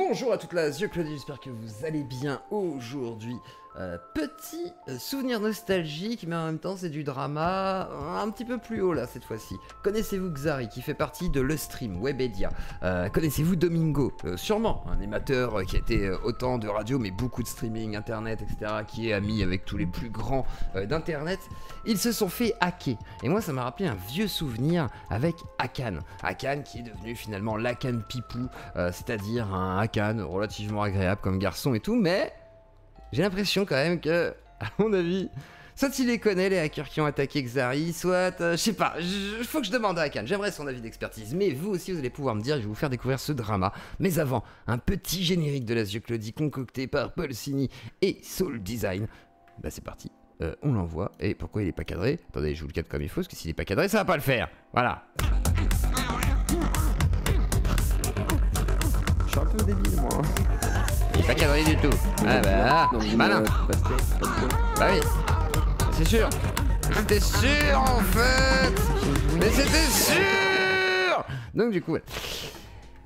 Bonjour à toute la Claudie, j'espère que vous allez bien aujourd'hui. Petit souvenir nostalgique, mais en même temps c'est du drama un petit peu plus haut là cette fois-ci. Connaissez-vous Xari qui fait partie de Le Stream, Webedia? Connaissez-vous Domingo? Sûrement, un animateur qui a été autant de radio mais beaucoup de streaming, internet, etc. Qui est ami avec tous les plus grands d'internet. Ils se sont fait hacker. Et moi ça m'a rappelé un vieux souvenir avec Hakan. Hakan qui est devenu finalement l'Hakan Pipou, c'est-à-dire un Hakan relativement agréable comme garçon et tout, mais... j'ai l'impression quand même que, à mon avis, soit il les connaît, les hackers qui ont attaqué Xari, soit, je sais pas, faut que je demande à Hakan, j'aimerais son avis d'expertise, mais vous aussi vous allez pouvoir me dire, je vais vous faire découvrir ce drama. Mais avant, un petit générique de la Claudie concocté par Paul Cini et Soul Design. Bah c'est parti, on l'envoie, et pourquoi il est pas cadré? Attendez, je vous le cadre comme il faut, parce que s'il est pas cadré, ça va pas le faire, voilà. Je suis un peu débile moi. Il est pas cadré du tout. Ah bah, malin. Bah oui, c'est sûr. C'était sûr en fait. Mais c'était sûr. Donc du coup, ouais.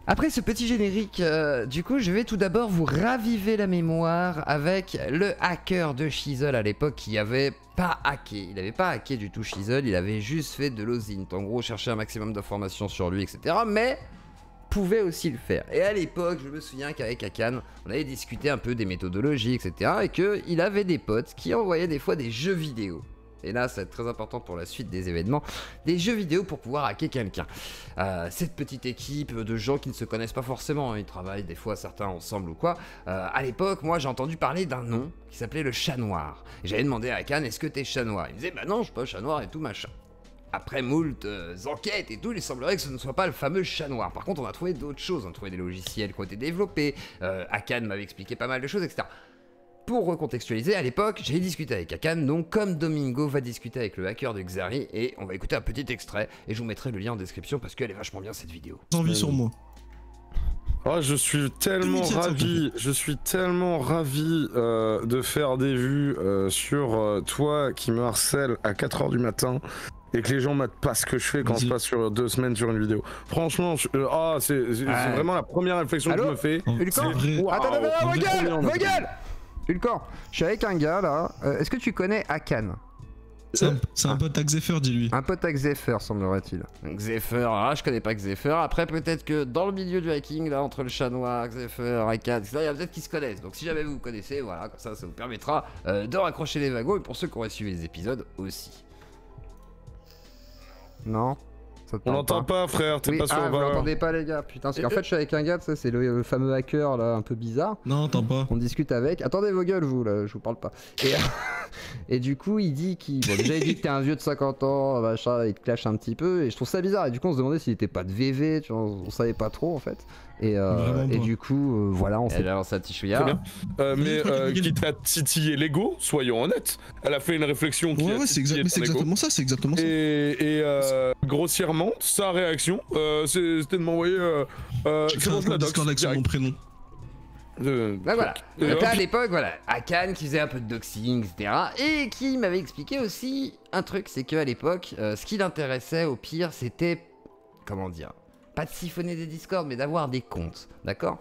Après ce petit générique, du coup, je vais tout d'abord vous raviver la mémoire avec le hacker de Shizzle à l'époque qui avait pas hacké. Il avait pas hacké du tout Shizzle, il avait juste fait de l'OSINT. En gros, chercher un maximum d'informations sur lui, etc. Mais... pouvait aussi le faire. Et à l'époque, je me souviens qu'avec Hakan, on avait discuté un peu des méthodologies, etc. Et qu'il avait des potes qui envoyaient des fois des jeux vidéo. Et là, ça va être très important pour la suite des événements. Des jeux vidéo pour pouvoir hacker quelqu'un. Cette petite équipe de gens qui ne se connaissent pas forcément, hein, ils travaillent des fois certains ensemble ou quoi. À l'époque, moi, j'ai entendu parler d'un nom qui s'appelait le chat noir. Et j'avais demandé à Hakan, est-ce que t'es chat noir? Il me disait, bah non, je suis pas chat noir et tout, machin. Après moult enquêtes et tout, il semblerait que ce ne soit pas le fameux chat noir. Par contre, on a trouvé d'autres choses. On a trouvé des logiciels qui ont été développés. Hakan m'avait expliqué pas mal de choses, etc. Pour recontextualiser, à l'époque, j'ai discuté avec Hakan, donc comme Domingo va discuter avec le hacker de Xari, et on va écouter un petit extrait, et je vous mettrai le lien en description parce qu'elle est vachement bien cette vidéo. Envie sur moi. Oh, je suis tellement ravi, de faire des vues sur toi qui me harcèle à 4h du matin et que les gens matent pas ce que je fais quand je passe sur 2 semaines sur une vidéo. Franchement, c'est vraiment la première réflexion que je me fais. Ulcan, attends, vos gueules Ulcan, je suis avec un gars là, est-ce que tu connais Hakan? C'est un pote à Xepher, dis-lui. Un pote à Xepher, semblerait-il. Xepher, je connais pas Xepher. Après, peut-être que dans le milieu du hacking, là, entre le chat noir, Xepher, Hakan, etc., il y a peut-être qui se connaissent. Donc, si jamais vous connaissez, voilà, comme ça vous permettra de raccrocher les wagons. Et pour ceux qui auraient suivi les épisodes aussi. Non? On l'entend pas, frère, t'es pas sur le vous l'entendez pas, les gars, putain. Parce qu'en fait, je suis avec un gars, ça, c'est le fameux hacker, là, un peu bizarre. Non, t'entends pas. On discute avec. Attendez vos gueules, vous, là, je vous parle pas. Et du coup, il dit bon, déjà, il dit que t'es un vieux de 50 ans, machin, il te clash un petit peu. Et je trouve ça bizarre. Et du coup, on se demandait s'il était pas de VV, tu vois, on savait pas trop, en fait. Et du coup, voilà, on s'est lancé à Tichouya. Mais qui t'a titillé l'ego, soyons honnêtes. Elle a fait une réflexion qui c'est exactement ça, Et grossièrement, sa réaction, c'était de m'envoyer... c'est bon, je la Discord avec mon prénom. Bah voilà, donc là à l'époque, voilà, Hakan qui faisait un peu de doxing, etc. Et qui m'avait expliqué aussi un truc, c'est qu'à l'époque, ce qui l'intéressait au pire, c'était, comment dire, pas de siphonner des Discord, mais d'avoir des comptes, d'accord?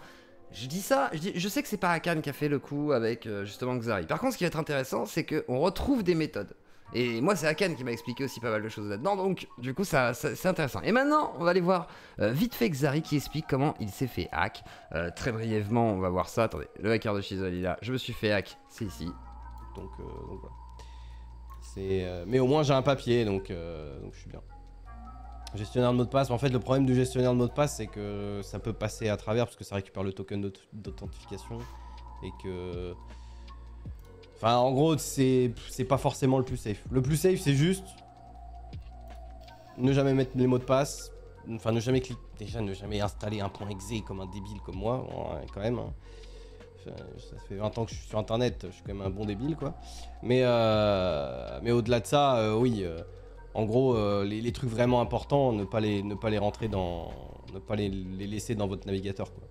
Je dis ça, je sais que c'est pas Hakan qui a fait le coup avec justement Xari. Par contre, ce qui va être intéressant, c'est qu'on retrouve des méthodes. Et moi, c'est Hakan qui m'a expliqué aussi pas mal de choses là-dedans, donc du coup, c'est intéressant. Et maintenant, on va aller voir vite fait Xari qui explique comment il s'est fait hack. Très brièvement, on va voir ça. Attendez, le hacker de Shizzle, il est là. Je me suis fait hack, c'est ici. Donc voilà. Mais au moins, j'ai un papier, donc je suis bien. Gestionnaire de mot de passe, en fait, le problème du gestionnaire de mot de passe, c'est que ça peut passer à travers parce que ça récupère le token d'authentification et que... Enfin, en gros, c'est pas forcément le plus safe. Le plus safe, c'est juste ne jamais mettre les mots de passe. Enfin, ne jamais cliquer. Déjà, ne jamais installer un point .exe comme un débile comme moi, quand même. Hein. Ça fait 20 ans que je suis sur Internet, je suis quand même un bon débile, quoi. Mais au-delà de ça, oui. En gros, les trucs vraiment importants, ne pas les rentrer dans... Ne pas les laisser dans votre navigateur, quoi.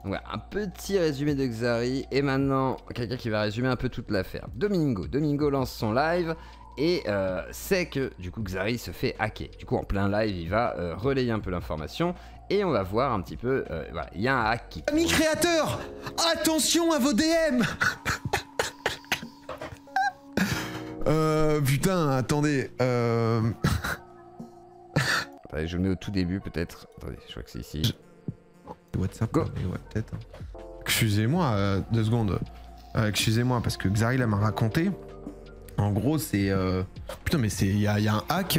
Ouais, un petit résumé de Xari, et maintenant, quelqu'un qui va résumer un peu toute l'affaire. Domingo lance son live, et sait que, du coup, Xari se fait hacker. Du coup, en plein live, il va relayer un peu l'information, et on va voir un petit peu, voilà, il y a un hack qui... Amis créateurs, attention à vos DM. Putain, attendez. Attendez, je le mets au tout début peut-être. Attendez, je crois que c'est ici. WhatsApp, Go. ouais, peut-être. Excusez-moi, 2 secondes. Excusez-moi, parce que Xari, là, m'a raconté. En gros, c'est... Putain, mais c'est... Il y a un hack...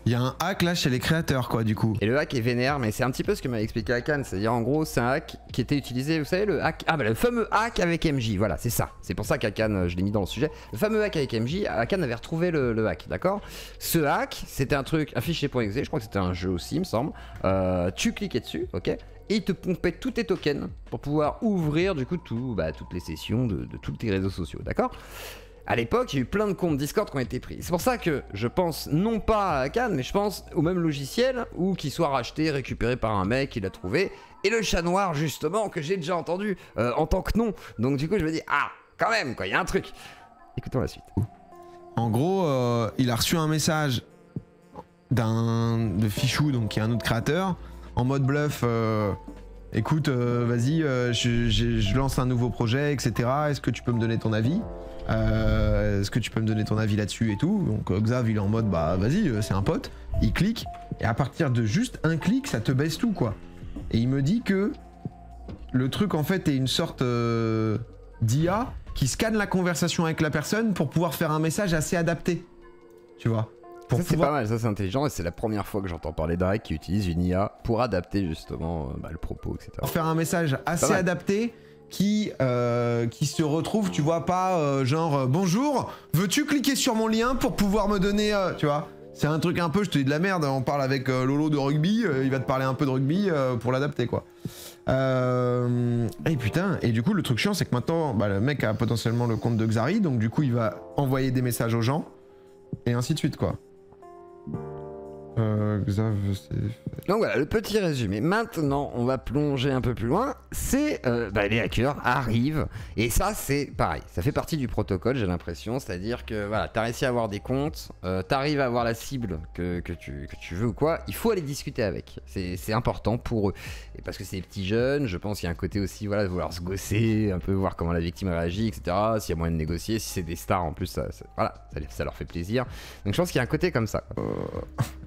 Il y a un hack là chez les créateurs quoi du coup. Et le hack est vénère, mais c'est un petit peu ce que m'a expliqué Akan, c'est-à-dire en gros c'est un hack qui était utilisé, vous savez le hack, ah bah le fameux hack avec MJ, voilà c'est ça, c'est pour ça qu'Akan, je l'ai mis dans le sujet, le fameux hack avec MJ, Akan avait retrouvé le hack, d'accord. Ce hack, c'était un truc, un fichier.exe, je crois que c'était un jeu aussi il me semble, tu cliquais dessus, ok, et il te pompait tous tes tokens pour pouvoir ouvrir du coup toutes les sessions de tous tes réseaux sociaux, d'accord. À l'époque, il y a eu plein de comptes Discord qui ont été pris. C'est pour ça que je pense non pas à Cannes, mais je pense au même logiciel ou qu'il soit racheté, récupéré par un mec qui l'a trouvé. Et le chat noir, justement, que j'ai déjà entendu en tant que nom. Donc du coup, je me dis, ah, quand même, quoi, il y a un truc. Écoutons la suite. En gros, il a reçu un message de Fichou, donc qui est un autre créateur, en mode bluff. Écoute, vas-y, je lance un nouveau projet, etc. Est-ce que tu peux me donner ton avis ? Est-ce que tu peux me donner ton avis là-dessus et tout. Donc Xav il est en mode bah vas-y c'est un pote, il clique et à partir de juste un clic ça te baisse tout quoi. Et il me dit que le truc en fait est une sorte d'IA qui scanne la conversation avec la personne pour pouvoir faire un message assez adapté, tu vois. Ça c'est pas mal, ça c'est intelligent et c'est la première fois que j'entends parler d'un hack qui utilise une IA pour adapter justement le propos, etc. Pour faire un message assez adapté qui se retrouve, tu vois, pas genre bonjour, veux-tu cliquer sur mon lien pour pouvoir me donner, tu vois. C'est un truc un peu, je te dis de la merde, on parle avec Lolo de rugby, il va te parler un peu de rugby pour l'adapter quoi. Et putain, et du coup le truc chiant c'est que maintenant bah, le mec a potentiellement le compte de Xari, donc du coup il va envoyer des messages aux gens et ainsi de suite quoi. Xav, donc voilà le petit résumé. Maintenant on va plonger un peu plus loin. C'est les hackers arrivent et ça c'est pareil, ça fait partie du protocole j'ai l'impression, c'est à dire que voilà t'as réussi à avoir des comptes, t'arrives à avoir la cible que tu veux ou quoi, il faut aller discuter avec, c'est important pour eux et parce que c'est des petits jeunes, je pense qu'il y a un côté aussi voilà de vouloir se gosser un peu, voir comment la victime réagit etc, s'il y a moyen de négocier, si c'est des stars en plus voilà ça leur fait plaisir, donc je pense qu'il y a un côté comme ça.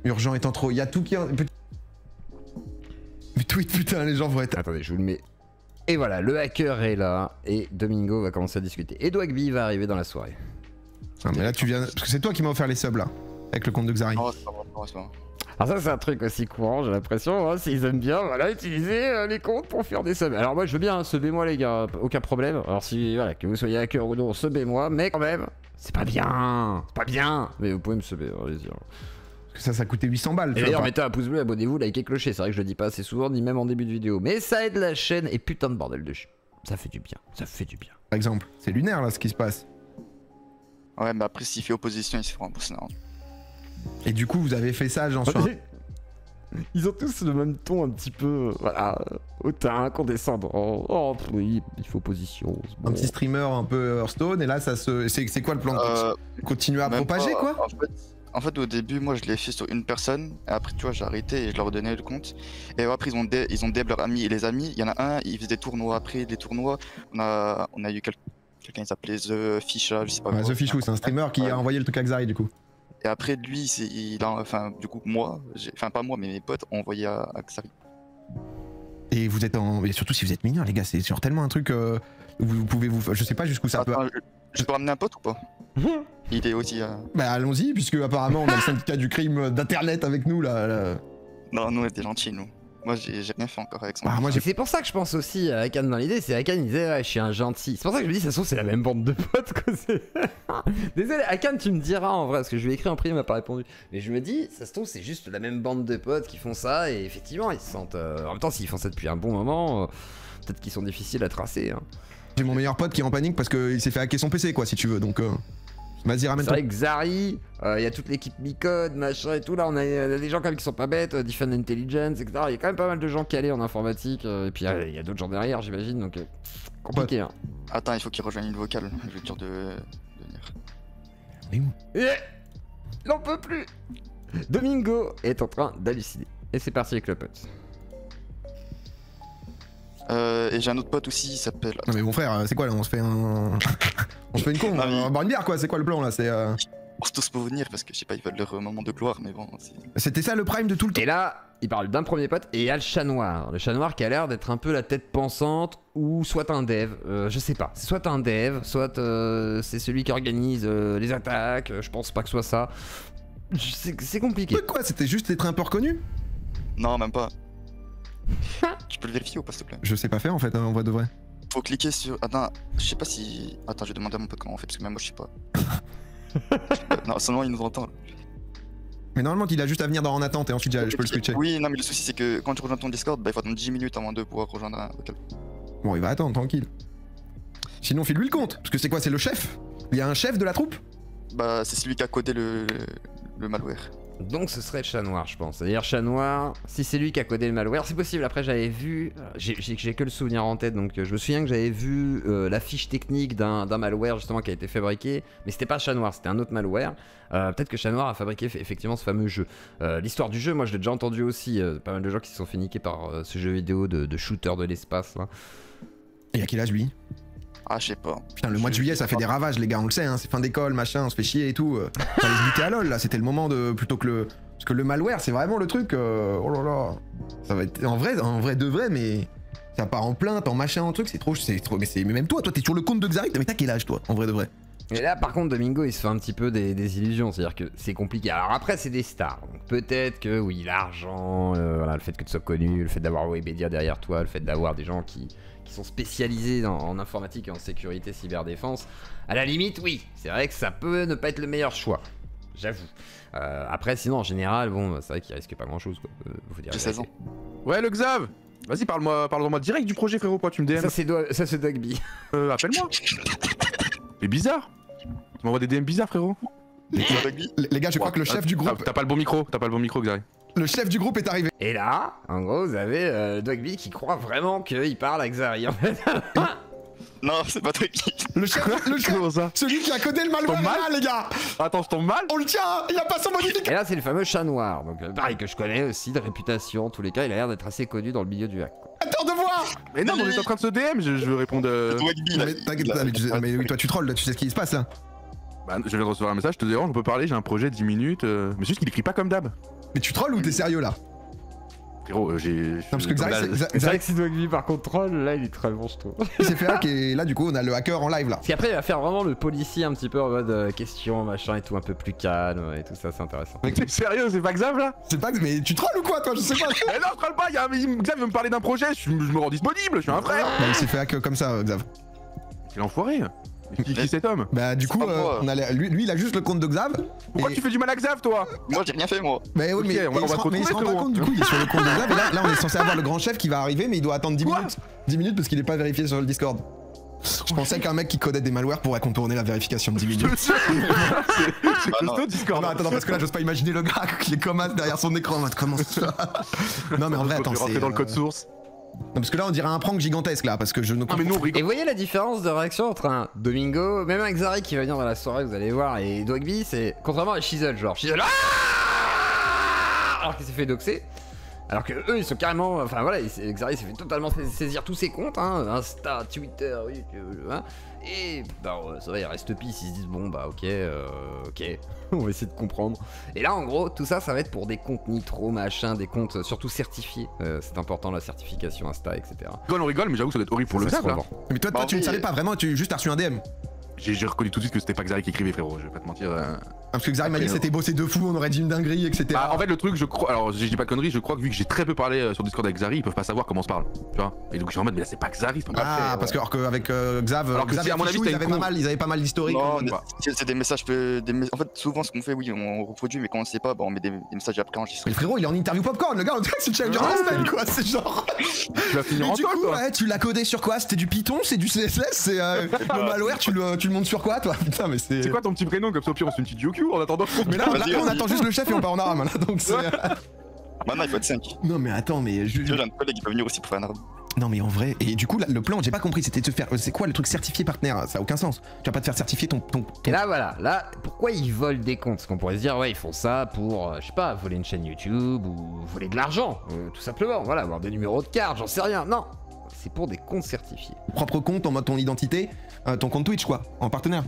Urgent étant trop, il y a tout qui... Mais tweet putain les gens vont être... Attendez je vous le mets. Et voilà le hacker est là et Domingo va commencer à discuter. Et Dwagby va arriver dans la soirée. Ah mais là tu viens... Parce que c'est toi qui m'as offert les subs là. Avec le compte de Xari. Non, c'est pas bon. Alors ça c'est un truc aussi courant j'ai l'impression, hein, s'ils aiment bien voilà utiliser les comptes pour faire des subs. Alors moi je veux bien, subez-moi les gars, aucun problème. Alors si voilà que vous soyez hacker ou non, subez-moi, mais quand même, c'est pas bien. Mais vous pouvez me subber, allez-y. Ça coûtait 800 balles. Et d'ailleurs, mettez un pouce bleu, abonnez-vous, likez, clocher. C'est vrai que je le dis pas assez souvent, ni même en début de vidéo. Mais ça aide la chaîne et putain de bordel de chien. Ça fait du bien, ça fait du bien. Par exemple, c'est lunaire là ce qui se passe. Ouais, mais après, s'il fait opposition, il se fera rembourser. Et du coup, vous avez fait ça, genre sur... Ils ont tous le même ton un petit peu, voilà, hautain, condescendant. Oh, oui, il faut opposition. Bon. Un petit streamer un peu Hearthstone, et là, ça se... C'est quoi le plan de continuer à propager, quoi En fait, au début, moi, je l'ai fait sur une personne. Et après, tu vois, j'ai arrêté et je leur ai donné le compte. Et après, ils ont leurs amis. Et les amis, il y en a un, il faisait des tournois. Après, les tournois, on a eu quelqu'un qui s'appelait The Fish, je sais pas. Ouais, The Fish, c'est un streamer qui a envoyé le truc à Xari, du coup. Et après, lui, du coup, moi, enfin, pas moi, mais mes potes ont envoyé à Xari. Et vous êtes en... Et surtout si vous êtes mineur, les gars, c'est genre tellement un truc... Vous pouvez vous... Je sais pas jusqu'où ça peut... Je peux ramener un pote ou pas? Il est aussi... Bah allons-y, puisque apparemment on a le syndicat du crime d'internet avec nous là. Non, nous on était gentils, nous. Moi j'ai rien fait encore avec ça. C'est pour ça que je pense aussi à Akan dans l'idée, c'est Akan il disait ouais, je suis un gentil. C'est pour ça que je me dis ça se trouve c'est la même bande de potes quoi. Désolé Akan tu me diras en vrai parce que je lui ai écrit en privé il m'a pas répondu. Mais je me dis ça se trouve c'est juste la même bande de potes qui font ça et effectivement ils se sentent... En même temps s'ils font ça depuis un bon moment, peut-être qu'ils sont difficiles à tracer. Hein. J'ai mon meilleur pote qui est en panique parce qu'il s'est fait hacker son PC quoi si tu veux donc... Vas-y ramène toi. C'est vrai que Xari, il y a toute l'équipe Micode, machin et tout, là on a des gens quand même qui sont pas bêtes, Defend Intelligence, etc. Il y a quand même pas mal de gens calés en informatique, et puis il y a d'autres gens derrière j'imagine, donc compliqué. Hein. Attends, il faut qu'il rejoigne une vocale, je vais te dire de venir. Il n'en peut plus. Domingo est en train d'halluciner. Et c'est parti avec le pote. Et j'ai un autre pote aussi, il s'appelle. Non mais mon frère, c'est quoi là? On se fait un... on se fait une con, Ah, on va boire une bière quoi, c'est quoi le plan là? C'est On se tous pour venir parce que je sais pas, ils veulent leur moment de gloire, mais bon. C'était ça le prime de tout le temps. Et là, il parle d'un premier pote et il y a le chat noir. Le chat noir qui a l'air d'être un peu la tête pensante ou soit un dev. Je sais pas. C'est soit un dev, soit c'est celui qui organise les attaques. Je pense pas que ce soit ça. C'est compliqué. Mais quoi? C'était juste être un peu reconnu? Non, même pas. Tu peux le vérifier ou pas, s'il te plaît? Je sais pas faire en fait, en vrai de vrai. Faut cliquer sur. Attends, je sais pas si. Attends, je vais demander à mon pote comment on fait parce que même moi je sais pas. Non, seulement il nous entend. Là. Mais normalement, il a juste à venir dans en attente et ensuite je peux le switcher. Oui, non, mais le souci c'est que quand tu rejoins ton Discord, bah il faut attendre 10 minutes avant de pouvoir rejoindre un vocal. Bon, il va attendre, tranquille. Sinon, file-lui le compte. Parce que c'est quoi? C'est le chef? Il y a un chef de la troupe? Bah, c'est celui qui a codé le malware. Donc ce serait le chat noir, je pense. C'est-à-dire chat noir, si c'est lui qui a codé le malware, c'est possible. Après, j'avais vu, j'ai que le souvenir en tête, donc je me souviens que j'avais vu la fiche technique d'un malware justement qui a été fabriqué, mais c'était pas chat noir, c'était un autre malware. Peut-être que chat noir a fabriqué effectivement ce fameux jeu. L'histoire du jeu, moi je l'ai déjà entendu aussi. Pas mal de gens qui se sont fait niquer par ce jeu vidéo de shooter de l'espace. Et à quel âge lui? Ah, je sais pas. Putain, le mois de juillet, ça fait des ravages, les gars, on le sait, hein, c'est fin d'école, machin, on se fait chier et tout. Fallait se buter à LoL, là, c'était le moment de. Plutôt que le. Parce que le malware, c'est vraiment le truc. Oh là là. Ça va être. En vrai de vrai, mais. Ça part en plainte, en machin, en truc, c'est trop. Mais même toi, t'es sur le compte de Xaric, mais t'as quel âge, toi, en vrai de vrai? Et là, par contre, Domingo, il se fait un petit peu des illusions, c'est-à-dire que c'est compliqué. Alors après, c'est des stars, donc peut-être que, oui, l'argent, voilà, le fait que tu sois connu, le fait d'avoir Webedia derrière toi, le fait d'avoir des gens qui sont spécialisés en informatique et en sécurité cyberdéfense, à la limite, oui, c'est vrai que ça peut ne pas être le meilleur choix, j'avoue. Après, sinon, en général, bon, c'est vrai qu'il risque pas grand-chose, quoi. Faut dire J'ai 16 ans. Ouais, le Xav. Vas-y, parle-moi direct du projet, frérot, quoi, tu me DM. Ça, c'est Dogby. Appelle-moi. C'est bizarre. Tu m'envoies des DM bizarres, frérot. Les gars, je crois que le chef du groupe. T'as pas le bon micro, Xav. Le chef du groupe est arrivé. Et là, en gros, vous avez Dogby qui croit vraiment qu'il parle à Xari, en fait. Non, c'est pas toi qui. Le chef, Comment ça? celui qui a codé le malware, mal là, les gars. Attends, je tombe mal. On le tient, il a pas son modificateur. Et là, c'est le fameux chat noir, donc pareil que je connais aussi de réputation. En tous les cas, il a l'air d'être assez connu dans le milieu du hack. De voir. Mais non, on est en train de se DM, je veux répondre. Mais t'inquiète pas, mais oui, toi tu trolls, là, tu sais ce qui se passe là. Bah, je viens de recevoir un message, je te dérange, on peut parler, j'ai un projet 10 minutes. Mais c'est juste qu'il écrit pas comme d'hab. Mais tu trolls ou t'es sérieux là? Frérot, j'ai. Non, parce que C'est vrai que si Dogby par contre troll, là il est très bon, je trouve. il s'est fait hack et là du coup on a le hacker en live là. Parce qu'après il va faire vraiment le policier un petit peu en mode question, machin et tout, un peu plus calme et tout ça, c'est intéressant. T'es sérieux, c'est pas Xav là? C'est pas mais tu trolls ou quoi toi? Je sais pas. Mais non, je troll pas, Xav veut me parler d'un projet, je me rends disponible, je suis un frère. Bah, il s'est fait hack comme ça, Xav. C'est l'enfoiré. Qui cet homme? Bah du coup, lui il a juste le compte de Xav. Pourquoi tu fais du mal à Xav toi? Moi j'ai rien fait, moi. Bah oui, Ok, mais on va te retrouver, il se rend pas frérot. compte, du coup il est sur le compte de Xav et là on est censé avoir le grand chef qui va arriver mais il doit attendre 10 minutes. 10 minutes parce qu'il est pas vérifié sur le Discord. Je pensais qu'un mec qui codait des malwares pourrait contourner la vérification de 10 minutes. C'est costaud Discord. Non, attends, parce que là j'ose pas imaginer le gars qui est comme as derrière son écran en mode comment ça. Non mais en vrai attends, rentrer c'est dans le code source. Non parce que là on dirait un prank gigantesque là parce que je ne Ah comprends mais non, Et vous voyez la différence de réaction entre un Domingo, même un Xari qui va venir dans la soirée, vous allez voir, et Dogby, c'est contrairement à Shizzle, genre Shizzle, alors qu'il s'est fait doxer. Alors que eux ils sont carrément, enfin voilà, Xari s'est fait totalement saisir tous ses comptes, hein, Insta, Twitter, hein, et bah ça va, ils restent pisse, ils se disent bon bah ok, on va essayer de comprendre. Et là en gros tout ça va être pour des comptes nitro machin, des comptes surtout certifiés, c'est important la certification Insta etc. On rigole, mais j'avoue que ça doit être horrible pour le Xav là. Mais toi tu ne savais pas vraiment, tu juste as reçu un DM. J'ai reconnu tout de suite que c'était pas Xari qui écrivait, frérot, je vais pas te mentir. Parce que Xari m'a dit que c'était bossé de fou, on aurait dit une dinguerie, etc. Bah, en fait, le truc, je crois. Alors, je dis pas de conneries, je crois que vu que j'ai très peu parlé sur Discord avec Xari, ils peuvent pas savoir comment on se parle. Tu vois? Et donc, je suis en mode, mais là, c'est pas Xari, c'est pas Ah, parce que alors qu'avec Xav, Alors que Xav si, à mon avis, Fichou, c'était ils avaient une pas mal, ils avaient pas mal d'historique. Non, bah. c'est des messages. En fait, souvent, ce qu'on fait, oui, on reproduit, mais quand on sait pas, bah, on met des messages après enregistrés. Mais frérot, il est en interview popcorn, le gars, on dirait que c'est Chef Durand quoi, c'est genre. Tu vas finir Mais en du tôle, coup, toi. ouais, tu l'as codé sur quoi? C'était du Python, c'est du CSS, c'est le malware, tu le montes sur quoi, toi? Putain, mais c'est. C'est quoi ton petit prénom? Comme ça, au pire, on se fait une petite GoQ en attendant. Mais là, on attend juste le chef et on part en arabe, là, donc c'est. Maintenant, il faut être 5. Non, mais attends, mais. J'ai un collègue qui peut venir aussi pour faire un arbre. Non mais en vrai, et du coup là, le plan, j'ai pas compris, c'était de se faire, c'est quoi le truc certifié partenaire? Ça a aucun sens. Tu vas pas te faire certifier ton... Et là voilà, là pourquoi ils volent des comptes? Parce qu'on pourrait se dire ouais ils font ça pour, je sais pas, voler une chaîne YouTube ou voler de l'argent, tout simplement, voilà, avoir des numéros de carte, j'en sais rien, non. C'est pour des comptes certifiés. Propre compte en mode ton identité, ton compte Twitch quoi, en partenaire.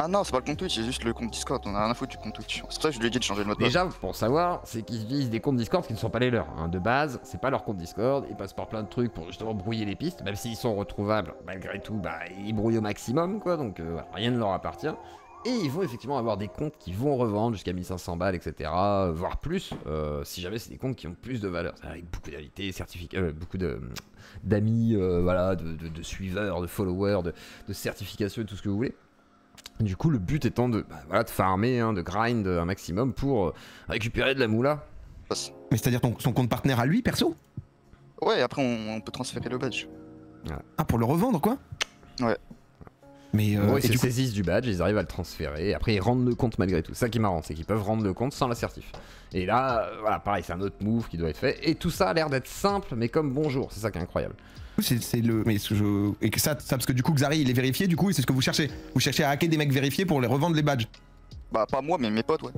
Ah non, c'est pas le compte Twitch, c'est juste le compte Discord. On a rien à foutre du compte Twitch. C'est pour ça que je lui ai dit de changer le mot de passe. Déjà, pour savoir, c'est qu'ils utilisent des comptes Discord qui ne sont pas les leurs. Hein. De base, c'est pas leur compte Discord. Ils passent par plein de trucs pour justement brouiller les pistes. Même s'ils sont retrouvables, malgré tout, bah, ils brouillent au maximum, quoi. Donc, voilà, rien ne leur appartient. Et ils vont effectivement avoir des comptes qui vont revendre jusqu'à 1500 balles, etc. Voire plus, si jamais c'est des comptes qui ont plus de valeur. Avec beaucoup d'invités, beaucoup d'amis, voilà, de suiveurs, de followers, de certifications et tout ce que vous voulez. Du coup, le but étant de, voilà, de farmer, hein, de grind un maximum pour récupérer de la moula. Mais c'est-à-dire son compte partenaire à lui, perso? Ouais, après on peut transférer le badge. Voilà. Ah, pour le revendre quoi? Ouais. Mais Bon, ils se du coup... saisissent du badge, ils arrivent à le transférer, et après ils rendent le compte malgré tout. C'est ça qui est marrant, c'est qu'ils peuvent rendre le compte sans la certif. Et là, voilà, pareil, c'est un autre move qui doit être fait. Et tout ça a l'air d'être simple, mais comme bonjour, c'est ça qui est incroyable. C'est le... Mais et que ça, parce que du coup Xari il est vérifié, du coup c'est ce que vous cherchez. Vous cherchez à hacker des mecs vérifiés pour les revendre les badges. Bah pas moi, mais mes potes, ouais.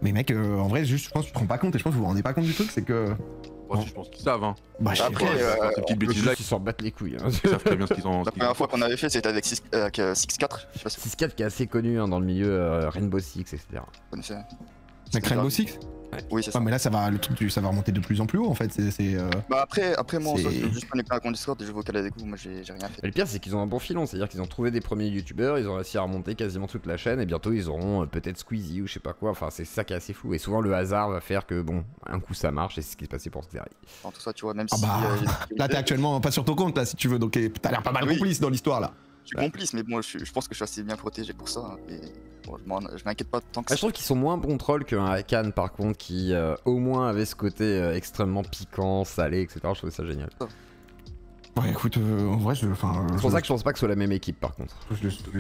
Mais mec, en vrai, juste, je pense que tu te rends pas compte, et je pense que vous vous rendez pas compte du truc, c'est que... Ouais, je pense qu'ils savent, hein. Bah, je sais Après, pas. Ces petites bêtises-là, Ils s'en battent les couilles. Hein. ils savent très bien ce qu'ils ont. la première fois qu'on avait fait, c'était avec 6-4. Je sais pas si 6-4 qui est assez connu hein, dans le milieu Rainbow Six, etc. vous connaissez. Mec, Rainbow Six? Oui, c'est ça. Ouais, mais là, ça va, le truc, ça va remonter de plus en plus haut, en fait, Bah après moi, c'est- je suis juste connecté à un compte Discord et je vocal avec vous. Moi, j'ai rien fait. Et le pire, c'est qu'ils ont un bon filon, c'est-à-dire qu'ils ont trouvé des premiers youtubeurs, ils ont réussi à remonter quasiment toute la chaîne, et bientôt ils auront peut-être Squeezie ou je sais pas quoi, enfin c'est ça qui est assez fou. Et souvent le hasard va faire que, bon, un coup ça marche, et c'est ce qui s'est passé pour Xari. En tout ça, tu vois, même Ah si. bah, il y a des là, t'es actuellement pas sur ton compte, là, si tu veux, donc t'as l'air pas mal Oui. complice dans l'histoire, là. Je suis complice, mais bon, je pense que je suis assez bien protégé pour ça. Et bon, je m'inquiète pas tant que Ah, je ça. trouve qu'ils sont moins bons trolls qu'un Hakan par contre, qui au moins avait ce côté extrêmement piquant, salé, etc. Je trouvais ça génial. Ouais, écoute, en vrai, C'est pour ça que je pense pas que ce soit la même équipe par contre.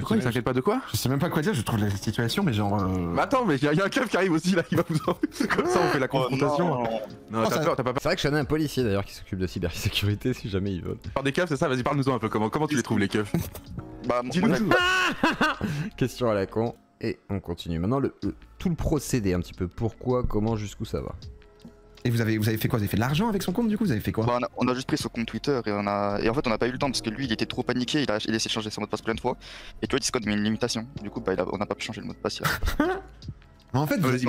Quoi, ils s'inquiètent pas de quoi? Je sais même pas quoi dire, je trouve la situation, mais genre... Mais attends, mais y a un keuf qui arrive aussi là, qui va vous en... Comme ça, on fait la confrontation. Non, t'as peur, t'as pas peur C'est vrai que je connais un policier d'ailleurs qui s'occupe de cybersécurité si jamais ils veulent. par des keufs, c'est ça? Vas-y, parle-nous-en un peu. Comment tu les trouves, les keufs? Bah, Dis-nous moi, tout. Question à la con. Et on continue. Maintenant tout le procédé un petit peu. Pourquoi, comment, jusqu'où ça va. Et vous avez fait quoi? Vous avez fait de l'argent avec son compte, du coup? Vous avez fait quoi? bah, on a juste pris son compte Twitter et en fait on a pas eu le temps parce que lui il était trop paniqué, il a essayé de changer son mot de passe plein de fois. Et tu vois Discord met une limitation. Du coup bah on a pas pu changer le mot de passe. En fait, Vas-y,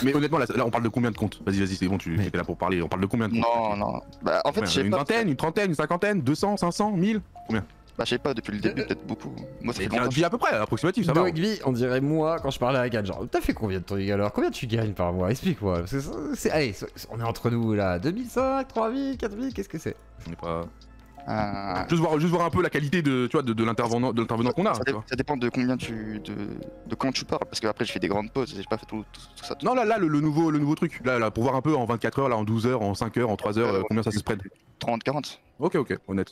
mais honnêtement, là, on parle de combien de comptes? Vas-y, c'est bon, tu Mais- étais là pour parler. On parle de combien de comptes? Non. Bah en fait je sais Une pas. vingtaine, une trentaine, une cinquantaine, 200, 500, 1000? Bah je sais pas, depuis le début peut-être beaucoup. Moi ça fait longtemps. Dis à peu près, approximatif, ça va. Donc lui, on dirait moi quand je parlais à Hakan, genre t'as fait combien de ton alors? Combien tu gagnes par mois? Explique-moi. Parce que allez, on est entre nous là. 2005, 3000, 4000, qu'est-ce que c'est? On est pas... Euh, Juste voir un peu la qualité de l'intervenant qu'on a. ça, tu vois. ça dépend de combien de quand tu parles, parce que après je fais des grandes pauses, j'ai pas fait tout ça. Non, là, le nouveau truc. Là, pour voir un peu en 24 heures, là, en 12 heures, en 5 heures, en 3 heures, combien ça se spread. 30, 40. Ok, honnête.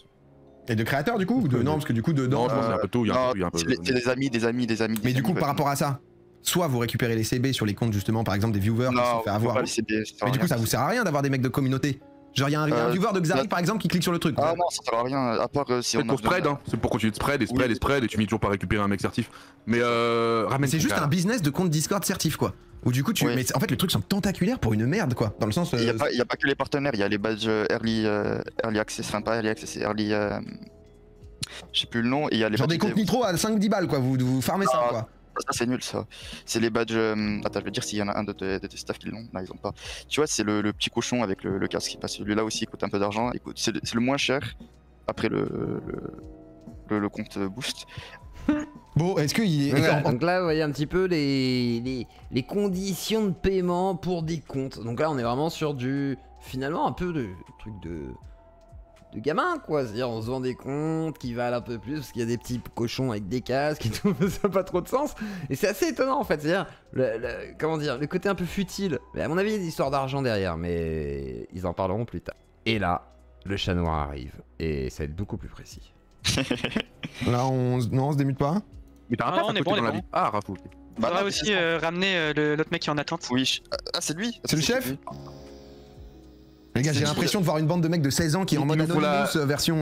et de créateur, du coup? Ou de... Non, parce que du coup, dedans... Non, je pense qu'il y a un peu de tout, il y a un peu. C'est des amis. Mais du coup, par rapport à ça, soit vous récupérez les CB sur les comptes, justement, par exemple, des viewers qui se sont fait avoir. Mais du coup, ça vous sert à rien d'avoir des mecs de communauté. Genre, il y a un viewer de Xari, par exemple, qui clique sur le truc. Ah non, ça sert à rien, à part si C'est on a pour spread, besoin- hein. C'est pour continuer de spread, et tu finis toujours par récupérer un mec certif. Mais ramène C'est ton juste gars, un là. business de compte Discord certif, quoi. Ou du coup, Oui. mais en fait, le truc sont tentaculaires pour une merde, quoi. Dans le sens. Il y a pas que les partenaires, il y a les badges early access, enfin pas early access, c'est early. Je sais plus le nom, et il y a les Genre badges des comptes vidéo. nitro à 5-10 balles, quoi. Vous farmez ça, Ah. quoi. Ça c'est nul ça. C'est les badges. Attends, je vais dire s'il y en a un de tes staff qui l'ont. Non, ils ont pas. Tu vois, c'est le petit cochon avec le casque. Parce que celui-là aussi il coûte un peu d'argent. C'est le moins cher après le compte boost. Bon, est-ce qu'il est. Ouais, donc là, vous voyez un petit peu les conditions de paiement pour des comptes. Donc là, on est vraiment sur du. Finalement, un peu de truc de gamin, quoi. C'est-à-dire, on se vend des comptes qui valent un peu plus parce qu'il y a des petits cochons avec des casques et tout. Ça n'a pas trop de sens. Et c'est assez étonnant, en fait. C'est-à-dire, comment dire, le côté un peu futile. Mais à mon avis, il y a des histoires d'argent derrière, mais ils en parleront plus tard. Et là, le chat noir arrive. Et ça va être beaucoup plus précis. Là, on se démute pas. Mais t'as un Non, taf on à est côté bon, dans on est la bon. vie. Ah, Rafou. ok. Bah, Faudrait non, aussi c'est ça. ramener l'autre mec qui est en attente. Oui. Ah, c'est lui. C'est le chef? Les gars, j'ai l'impression de voir une bande de mecs de 16 ans qui est en mode nous faut la- Anonymous version.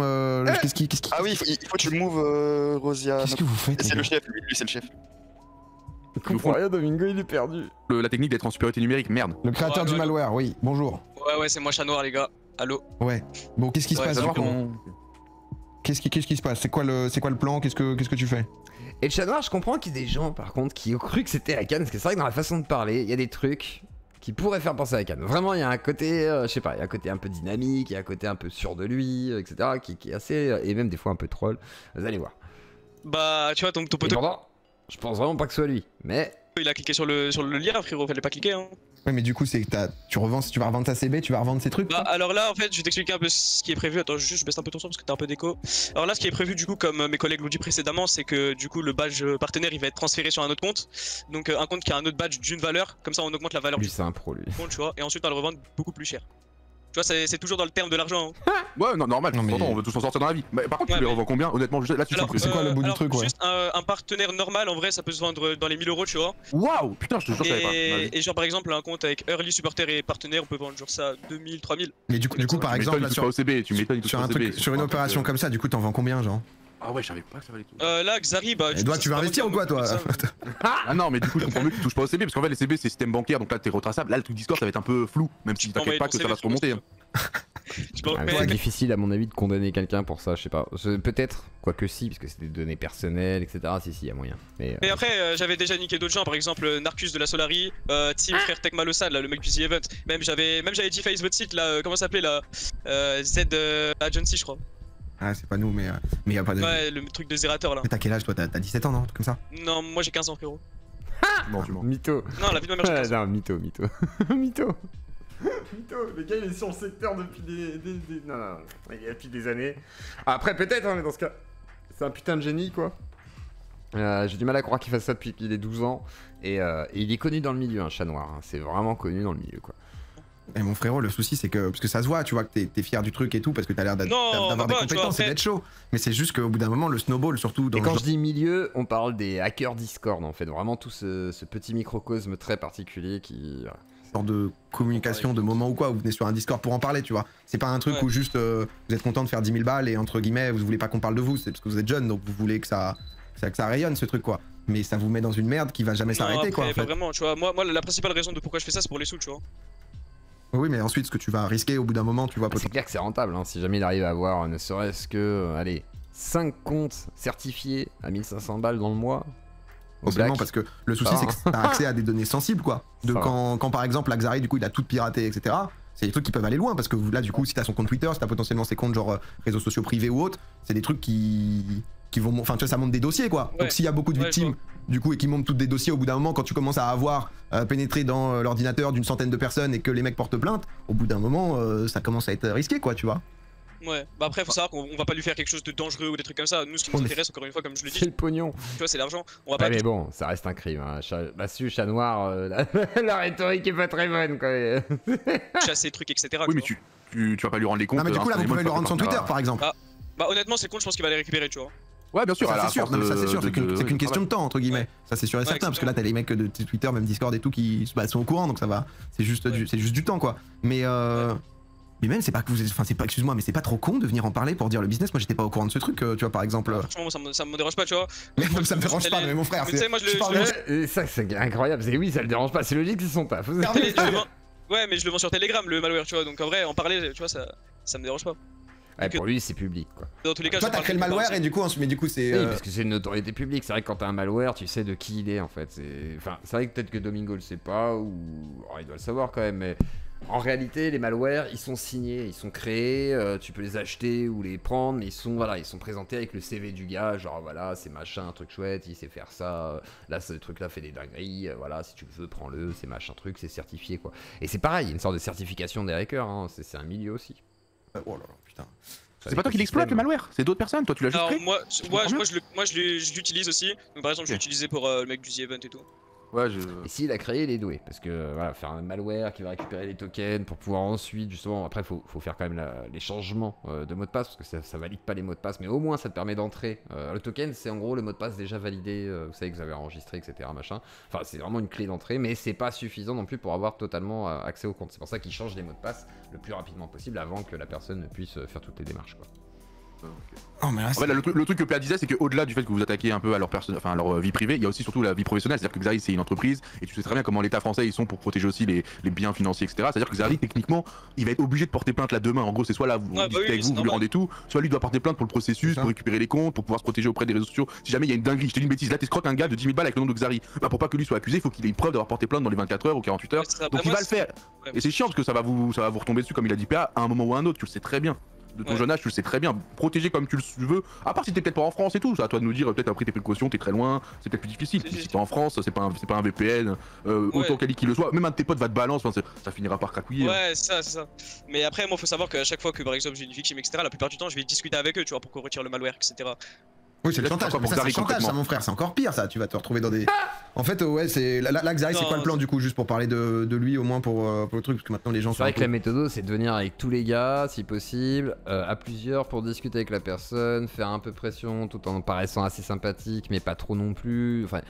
Qu'est-ce qui. Ah oui, il faut que tu le moves, Rosia. Qu'est-ce que vous faites C'est les le gars chef, lui c'est le chef. Il comprend rien, Domingo, il est perdu. La technique d'être en supériorité numérique, merde. Le créateur du malware, oui, bonjour. Ouais, c'est moi, chat noir, les gars. Allô. Ouais. Bon, qu'est-ce qui se Ouais, passe ça du va, coup Qu'est-ce qui se passe? C'est quoi le plan? Qu'est-ce que tu fais? Et le chat noir, je comprends qu'il y ait des gens, par contre, qui ont cru que c'était Akan, parce que c'est vrai que dans la façon de parler, il y a des trucs qui pourraient faire penser à Akan. Vraiment, il y a un côté, je sais pas, il y a un côté un peu dynamique, il y a un côté un peu sûr de lui, etc., qui est assez, et même des fois un peu troll. Vous allez voir. Bah, tu vois, ton Et poteau, pourtant, je pense vraiment pas que ce soit lui, mais... il a cliqué sur le lien, frérot, fallait pas cliquer, hein. Ouais, mais du coup, c'est que tu revends, si tu vas revendre ta CB, tu vas revendre ces trucs. Bah, quoi. alors là, en fait, je vais t'expliquer un peu ce qui est prévu. Attends, juste, je baisse un peu ton son parce que t'as un peu d'écho. Alors là, ce qui est prévu, du coup, comme mes collègues l'ont dit précédemment, c'est que du coup, le badge partenaire, il va être transféré sur un autre compte. Donc, un compte qui a un autre badge d'une valeur. Comme ça, on augmente la valeur Lui, du c'est un pro, lui. compte, tu vois. Et ensuite, on va le revendre beaucoup plus cher. Tu vois, c'est toujours dans le terme de l'argent. Hein. Ouais, non, normal, Non, mais- on veut tous s'en sortir dans la vie. Mais par contre, Ouais, tu les mais- revends combien? Honnêtement, là, tu Alors, sais c'est quoi le bout du alors, truc, ouais. Juste un partenaire normal, en vrai, ça peut se vendre dans les 1000 euros, tu vois. Waouh, putain, je te jure, je savais pas. Vas-y. Et genre, par exemple, un compte avec early supporter et partenaire, on peut vendre genre ça 2000, 3000. Mais du coup, par Tu exemple, m'étonnes, là, ils touchent pas au CB, tu m'étonnes, ils touchent sur pas un au CB. truc, sur une opération comme ça, du coup, t'en vends combien, genre? Ah ouais, je savais pas que ça valait tout. Là, Xari, bah. Et toi, tu veux investir ou quoi, toi? Ah non, mais du coup, je comprends mieux que tu touches pas au CB, parce qu'en fait, les CB, c'est système bancaire, donc là, t'es retraçable. Là, le truc Discord, ça va être un peu flou, même si peux t'inquiète envoyer pas ton que ça va CV se remonter. Hein. Tu peux- Ouais, mais- c'est difficile, à mon avis, de condamner quelqu'un pour ça, je sais pas. Peut-être, quoique si, parce que c'est des données personnelles, etc. Si, il y a moyen. Mais, Mais après, j'avais déjà niqué d'autres gens, par exemple Narcus de la Solari, Team Frère Tech Malossad, là, le mec du The Event. Même j'avais dit face votre site, là, comment ça s'appelait là Z Agency, je crois. Ah, c'est pas nous, mais y a pas de. Ouais, le truc de Zerator là. Mais t'as quel âge, toi? T'as 17 ans, non? Un truc comme ça? Non, moi j'ai 15 ans, frérot. Non, tu mens. mytho. Non, la vie de ma mère, j'ai 15 ans. Non, mytho. Mytho. Mytho, le gars il est sur le secteur depuis des... Non, il est depuis des années. Après peut-être, hein, mais dans ce cas, c'est un putain de génie quoi. J'ai du mal à croire qu'il fasse ça depuis qu'il ait 12 ans. Et il est connu dans le milieu, un chat noir. Hein. C'est vraiment connu dans le milieu quoi. Et mon frérot, le souci c'est que, parce que ça se voit, tu vois que t'es fier du truc et tout, parce que t'as l'air Non, d'avoir bah, des tu vois, compétences et après- d'être chaud. Mais c'est juste qu'au bout d'un moment, le snowball, surtout dans Et le quand genre je dis milieu, on parle des hackers Discord en fait. Vraiment tout ce petit microcosme très particulier qui... de communication, de moment ou quoi, vous venez sur un Discord pour en parler, tu vois. C'est pas un truc Ouais. où juste vous êtes content de faire 10 000 balles et entre guillemets, vous voulez pas qu'on parle de vous, c'est parce que vous êtes jeune, donc vous voulez que ça rayonne ce truc quoi. Mais ça vous met dans une merde qui va jamais Non, s'arrêter quoi. après, En pas fait. vraiment, tu vois. Moi, la principale raison de pourquoi je fais ça, c'est pour les sous, tu vois. Oui, mais ensuite, ce que tu vas risquer au bout d'un moment, tu vois. Ah, c'est clair que c'est rentable, hein, si jamais il arrive à avoir ne serait-ce que, allez, 5 comptes certifiés à 1500 balles dans le mois. Au Possiblement, black. parce que le souci Ça c'est va, que t'as accès à des données sensibles quoi. De Ça va. quand par exemple Axari du coup il a tout piraté etc. C'est des trucs qui peuvent aller loin parce que là du coup si t'as son compte Twitter, si t'as potentiellement ses comptes genre réseaux sociaux privés ou autres, c'est des trucs qui vont, enfin tu vois ça monte des dossiers quoi. Ouais. Donc s'il y a beaucoup de Ouais, victimes je vois. du coup et qui montent toutes des dossiers au bout d'un moment quand tu commences à avoir pénétré dans l'ordinateur d'une centaine de personnes et que les mecs portent plainte, au bout d'un moment ça commence à être risqué quoi tu vois. Ouais, bah après, faut savoir qu'on va pas lui faire quelque chose de dangereux ou des trucs comme ça. Nous, ce qui nous Ouais, mais- intéresse, encore une fois, comme je le dis, C'est le pognon. tu vois, c'est l'argent. On va pas Ouais, mais lui- bon, ça reste un crime. Hein. Là-dessus, chat noir, la rhétorique est pas très bonne quoi. chasser trucs, etc. Oui, mais tu tu vas pas lui rendre les comptes. Non mais du coup là vous instantanément, pouvez une lui fois rendre que son t'en Twitter auras- par exemple. Ah. Bah, honnêtement, c'est con, je pense qu'il va les récupérer, tu vois. Ouais, bien sûr, à Ça la c'est sûr, force non, mais ça c'est sûr, de- c'est qu'une de- question de temps entre guillemets. Ouais. Ça c'est sûr et Ouais, certain parce que là t'as les mecs de Twitter, même Discord et tout qui sont au courant donc ça va. C'est juste Ouais. c'est juste du temps quoi. Mais même c'est pas que vous enfin c'est pas excuse-moi mais c'est pas trop con de venir en parler pour dire le business. Moi j'étais pas au courant de ce truc tu vois par exemple. Franchement, moi, ça me dérange pas, tu vois. Mais moi, ça me dérange pas mais mon frère Mais tu sais, moi, je le- parle je le- de- Et ça, c'est incroyable. Oui, ça le dérange pas. C'est logique, c'est son taf. Ah, Télé- je le vends- Ouais, mais je le vends sur Telegram, le malware, tu vois. Donc en vrai, en parler, tu vois, ça me dérange pas. Ouais, pour lui, c'est public quoi. Dans tous les cas, Toi je t'as parle créé le de- malware et du coup mais du coup c'est Oui, parce que c'est une notoriété publique. C'est vrai que quand t'as un malware, tu sais de qui il est en fait. Enfin, c'est vrai que peut-être que Domingo le sait pas ou oh, il doit le savoir quand même. Mais en réalité, les malwares, ils sont signés, ils sont créés. Tu peux les acheter ou les prendre, mais ils sont présentés avec le CV du gars. Genre voilà, c'est machin, un truc chouette, il sait faire ça. Là, ce truc-là fait des dingueries. Voilà, si tu le veux, prends-le. C'est machin truc, c'est certifié quoi. Et c'est pareil, il y a une sorte de certification des hackers. Hein. C'est un milieu aussi. oh là là putain. C'est pas toi qui l'exploite le malware, c'est d'autres personnes. Toi, tu l'as juste Alors créé. moi comprends je l'utilise aussi. Donc par exemple, je l'ai utilisé pour le mec du The Event et tout. Ouais, Et s'il a créé, il est doué. Parce que voilà, faire un malware qui va récupérer les tokens pour pouvoir ensuite, justement, après, faut faire quand même les changements de mot de passe, parce que ça valide pas les mots de passe, mais au moins ça te permet d'entrer. Le token, c'est en gros le mot de passe déjà validé, vous savez que vous avez enregistré, etc. Machin. Enfin, c'est vraiment une clé d'entrée, mais c'est pas suffisant non plus pour avoir totalement accès au compte. C'est pour ça qu'ils changent les mots de passe le plus rapidement possible avant que la personne ne puisse faire toutes les démarches, quoi. Oh, mais là, En fait, là, le truc que PA disait, c'est qu'au-delà du fait que vous attaquez un peu à leur enfin à leur vie privée, il y a aussi surtout la vie professionnelle. C'est-à-dire que Xari, c'est une entreprise, et tu sais très bien comment l'État français ils sont pour protéger aussi les biens financiers, etc. C'est-à-dire que Xari, techniquement, il va être obligé de porter plainte là demain. En gros, c'est soit là, vous discutez avec vous lui rendez tout, soit lui doit porter plainte pour le processus, pour récupérer les comptes, pour pouvoir se protéger auprès des réseaux sociaux. Si jamais il y a une dinguerie, je te dis une bêtise, là t'escroques un gars de 10 000 balles avec le nom de Xari, bah pour pas que lui soit accusé, il faut qu'il ait une preuve d'avoir porté plainte dans les 24 heures ou 48 heures. Donc il va le faire. Et c'est chiant parce que ça va vous retomber dessus, comme il a dit PA, à un moment ou à un autre, tu le sais très bien. De ton jeune âge, tu le sais très bien, protéger comme tu le veux, à part si t'es peut-être pas en France et tout, c'est à toi de nous dire, peut-être après tes précautions, t'es très loin, c'est peut-être plus difficile. Si t'es en France, c'est pas un VPN, autant quali qu'il le soit, même un de tes potes va te balancer, ça finira par cracouiller. Ouais, c'est ça. Mais après, moi, faut savoir qu'à chaque fois que par exemple j'ai une victime, etc., la plupart du temps, je vais discuter avec eux, tu vois, pour qu'on retire le malware, etc. Oui, c'est le chantage, mais ça, c'est le chantage, ça, mon frère, c'est encore pire, ça. Tu vas te retrouver dans des. En fait, ouais, c'est. Là, Xari, c'est quoi le plan du coup, juste pour parler de lui, au moins pour le truc, parce que maintenant les gens sont. C'est vrai que la méthode, c'est de venir avec tous les gars, si possible, à plusieurs pour discuter avec la personne, faire un peu pression tout en paraissant assez sympathique, mais pas trop non plus. Enfin,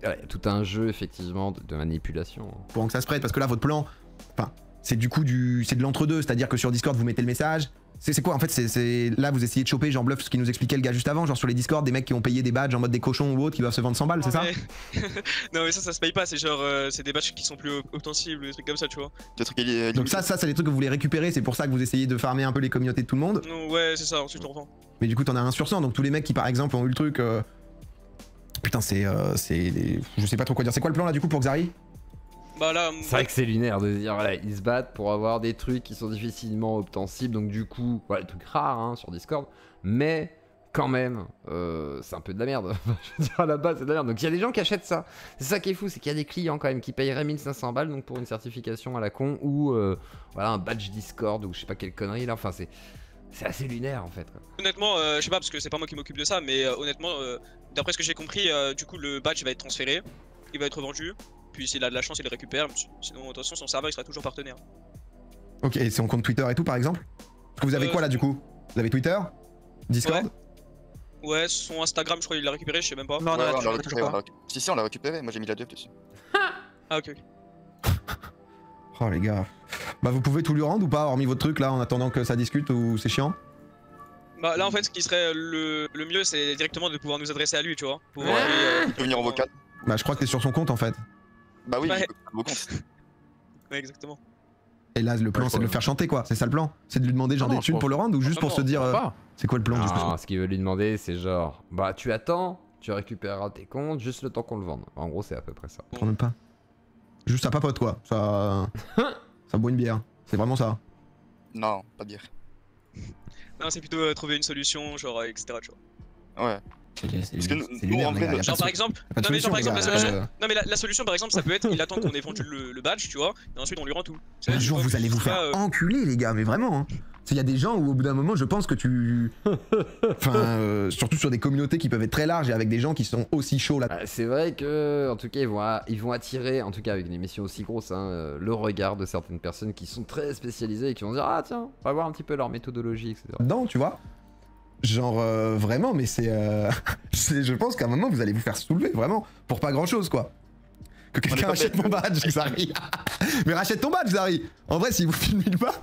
ouais, tout un jeu, effectivement, de manipulation. Pour que ça se prête, parce que là, votre plan, enfin, c'est du coup c'est de l'entre-deux, c'est-à-dire que sur Discord, vous mettez le message. C'est quoi en fait, c'est là vous essayez de choper genre bluff ce qui nous expliquait le gars juste avant, genre sur les Discord des mecs qui ont payé des badges en mode des cochons ou autres qui doivent se vendre 100 balles, c'est ça? Non mais ça se paye pas, c'est genre c'est des badges qui sont plus obtensibles, des trucs comme ça, tu vois. Donc ça c'est des trucs que vous voulez récupérer, c'est pour ça que vous essayez de farmer un peu les communautés de tout le monde. Non, ouais c'est ça, ensuite on revend. Mais du coup t'en as 1 sur 100, donc tous les mecs qui par exemple ont eu le truc putain je sais pas trop quoi dire. C'est quoi le plan là du coup pour Xari? Bah là, c'est vrai que c'est lunaire de se dire voilà, ils se battent pour avoir des trucs qui sont difficilement obtensibles, donc du coup, voilà, des trucs rares hein, sur Discord, mais quand même, c'est un peu de la merde. Je veux dire, à la base, c'est de la merde. Donc il y a des gens qui achètent ça. C'est ça qui est fou, c'est qu'il y a des clients quand même qui payeraient 1500 balles donc pour une certification à la con ou voilà, un badge Discord ou je sais pas quelle connerie là, enfin c'est assez lunaire en fait, quoi. Honnêtement, je sais pas parce que c'est pas moi qui m'occupe de ça, mais honnêtement, d'après ce que j'ai compris, du coup le badge va être transféré, il va être vendu. Puis s'il a de la chance, il le récupère. Sinon, de toute façon, son serveur il sera toujours partenaire. Ok, et c'est en compte Twitter et tout par exemple? Parce que vous avez quoi là du coup? Vous avez Twitter? Discord? Ouais, son Instagram, je crois qu'il l'a récupéré, je sais même pas. Non, on l'a récupéré. Si, on l'a récupéré, moi j'ai mis la dev dessus. Ah, ok. Oh les gars. Bah, vous pouvez tout lui rendre ou pas, hormis votre truc là en attendant que ça discute ou c'est chiant? Bah, là en fait, ce qui serait le mieux, c'est directement de pouvoir nous adresser à lui, tu vois. Il peut venir en vocal. Bah, je crois que t'es sur son compte en fait. Bah oui, ouais. vos comptes. Ouais, exactement. Et là, le plan, c'est de le faire chanter, quoi. C'est ça le plan. C'est de lui demander genre des thunes pour le rendre ou juste pour se dire. C'est quoi le plan? Non, ce qu'il veut lui demander, c'est genre, bah tu attends, tu récupéreras tes comptes juste le temps qu'on le vende. En gros, c'est à peu près ça. Je prends même pas. Juste ça papote, quoi. Ça. Ça boit une bière. C'est vraiment ça. Non, pas de bière. Non, c'est plutôt trouver une solution, genre, etc. Tu vois. Ouais. Parce que nous, en vrai, genre par exemple, non mais genre par exemple la solution, non mais la solution par exemple ça peut être il attend qu'on ait vendu le badge tu vois et ensuite on lui rend tout. Un jour vous allez vous faire enculer les gars mais vraiment hein. Il y a des gens où au bout d'un moment je pense que tu... Enfin surtout sur des communautés qui peuvent être très larges et avec des gens qui sont aussi chauds là. C'est vrai que en tout cas ils vont attirer, en tout cas avec des missions aussi grosses hein, le regard de certaines personnes qui sont très spécialisées et qui vont dire ah tiens on va voir un petit peu leur méthodologie etc. Non tu vois. Genre vraiment mais c'est je pense qu'à un moment vous allez vous faire soulever vraiment pour pas grand chose quoi. Que quelqu'un achète mon badge Xari. Mais rachète ton badge Xari. En vrai si vous filmez pas.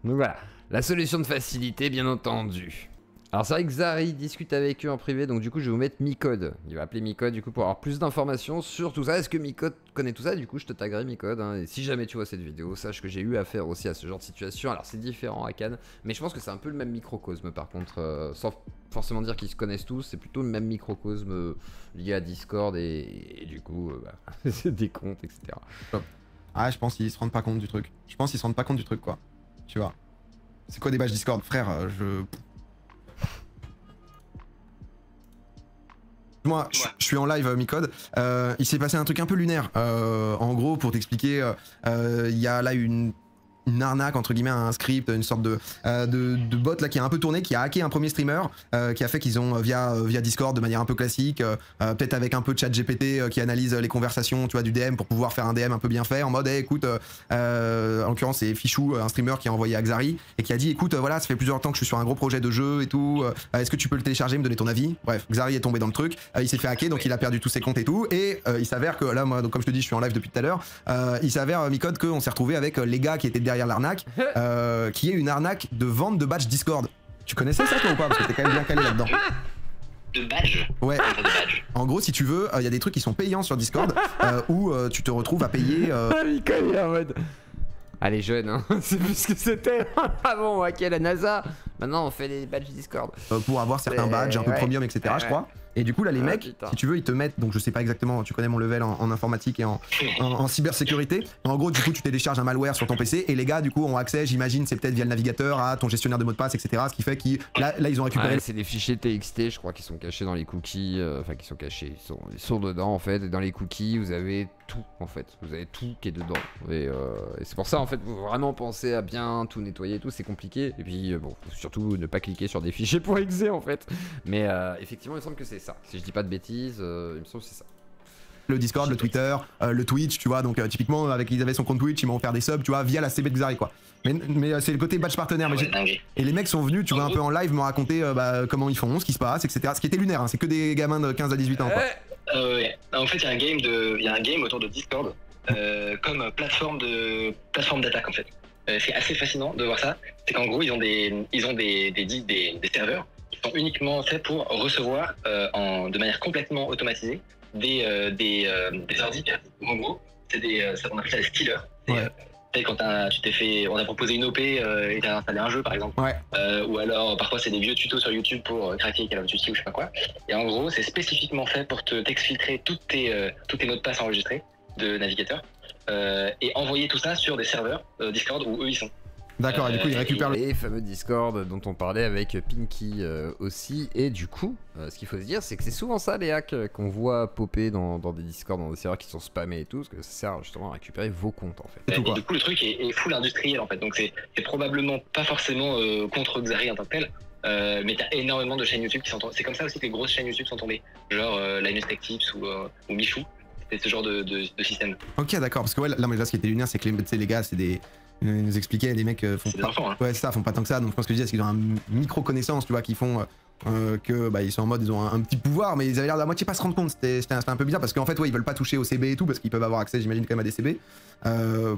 Donc voilà, la solution de facilité bien entendu. Alors c'est vrai que Xari discute avec eux en privé, donc du coup je vais vous mettre Micode. Il va appeler Micode du coup pour avoir plus d'informations sur tout ça. Est-ce que Micode connaît tout ça? Du coup je te taguerai Micode. Hein. Et si jamais tu vois cette vidéo, sache que j'ai eu affaire aussi à ce genre de situation. Alors c'est différent à Cannes, mais je pense que c'est un peu le même microcosme par contre. Sans forcément dire qu'ils se connaissent tous, c'est plutôt le même microcosme lié à Discord et du coup c'est des comptes etc. Ah je pense qu'ils se rendent pas compte du truc. Je pense qu'ils se rendent pas compte du truc quoi. Tu vois. C'est quoi des badges Discord? Frère, Moi, je suis en live, Micode. Il s'est passé un truc un peu lunaire. En gros, pour t'expliquer, il y a là une une arnaque entre guillemets, un script, une sorte de bot là qui a un peu tourné, qui a hacké un premier streamer, qui a fait qu'ils ont via Discord de manière un peu classique, peut-être avec un peu de chat GPT qui analyse les conversations, tu vois, du DM pour pouvoir faire un DM un peu bien fait en mode hey, écoute, en l'occurrence c'est Fichou, un streamer qui a envoyé à Xari et qui a dit écoute voilà ça fait plusieurs temps que je suis sur un gros projet de jeu et tout, est-ce que tu peux le télécharger, me donner ton avis. Bref, Xari est tombé dans le truc, il s'est fait hacker donc il a perdu tous ses comptes et tout, et il s'avère que là moi donc, comme je te dis je suis en live depuis tout à l'heure, il s'avère Micode qu'on s'est retrouvé avec les gars qui étaient derrière l'arnaque, qui est une arnaque de vente de badge Discord. Tu connaissais ça toi ou pas, parce que t'es quand même bien calé là-dedans. De badge. Ouais. En gros, si tu veux, il y a des trucs qui sont payants sur Discord où tu te retrouves à payer. Micode il est en mode. Allez jeune, hein. C'est plus ce que c'était. Avant on hackait la NASA. Maintenant on fait des badges Discord. Pour avoir certains badges un peu premium, etc. Je crois. Et du coup là les mecs, putain. si tu veux, ils te mettent, donc je sais pas exactement, tu connais mon level en informatique et en cybersécurité. En gros du coup tu télécharges un malware sur ton PC et les gars du coup ont accès, j'imagine c'est peut-être via le navigateur, à ton gestionnaire de mots de passe, etc. Ce qui fait qu'ils là ils ont récupéré. Ouais, c'est des fichiers TXT, je crois, qui sont cachés dans les cookies, enfin qui sont cachés, ils sont dedans en fait, et dans les cookies vous avez tout en fait, vous avez tout qui est dedans. Et c'est pour ça en fait, vous vraiment pensez à bien tout nettoyer et tout, c'est compliqué. Et puis bon, faut surtout ne pas cliquer sur des fichiers .exe en fait. Mais effectivement il me semble que c'est ça, si je dis pas de bêtises, il me semble que c'est ça. Le Discord, le Twitter, le Twitch, tu vois, donc typiquement avec ils avaient son compte Twitch, ils m'ont offert des subs, tu vois, via la CB de Xari quoi. Mais c'est le côté badge partenaire. Et les mecs sont venus, tu vois, un peu en live me raconter comment ils font, ce qui se passe, etc. Ce qui était lunaire, hein, c'est que des gamins de 15 à 18 ans quoi. En fait, il y a un game autour de Discord comme plateforme d'attaque en fait. C'est assez fascinant de voir ça. C'est qu'en gros, ils ont des serveurs qui sont uniquement faits pour recevoir de manière complètement automatisée des ordi. En gros, on appelle ça des stealers. Peut-être quand on a proposé une OP et t'as installé un jeu par exemple. Ouais. Ou alors parfois c'est des vieux tutos sur YouTube pour craquer Call of Duty ou je sais pas quoi. Et en gros c'est spécifiquement fait pour t'exfiltrer toutes tes mots de passe enregistrés de navigateur et envoyer tout ça sur des serveurs Discord où eux ils sont. D'accord, et du coup ils récupèrent les fameux Discord dont on parlait avec Pinky aussi, et du coup, ce qu'il faut se dire, c'est que c'est souvent ça les hacks qu'on voit popper dans des Discord, dans des serveurs qui sont spammés et tout, parce que ça sert justement à récupérer vos comptes en fait. Et du coup le truc est full industriel en fait, donc c'est probablement pas forcément contre Xari en tant que tel, mais t'as énormément de chaînes YouTube qui sont tombées. C'est comme ça aussi que les grosses chaînes YouTube sont tombées, genre Linus Tech Tips ou Michou, c'est ce genre de système. Ok d'accord, parce que ouais, là ce qui était lunaire c'est que les gars c'est des... Ils nous expliquaient, les mecs font pas... enfants, hein. Ouais c'est ça, font pas tant que ça, donc je pense que je dis c'est qu'ils ont un micro connaissance, tu vois, qui font que ils sont en mode ils ont un petit pouvoir, mais ils avaient l'air de la moitié pas se rendre compte. C'était un peu bizarre parce qu'en fait ils veulent pas toucher au CB et tout parce qu'ils peuvent avoir accès, j'imagine, quand même à des CB.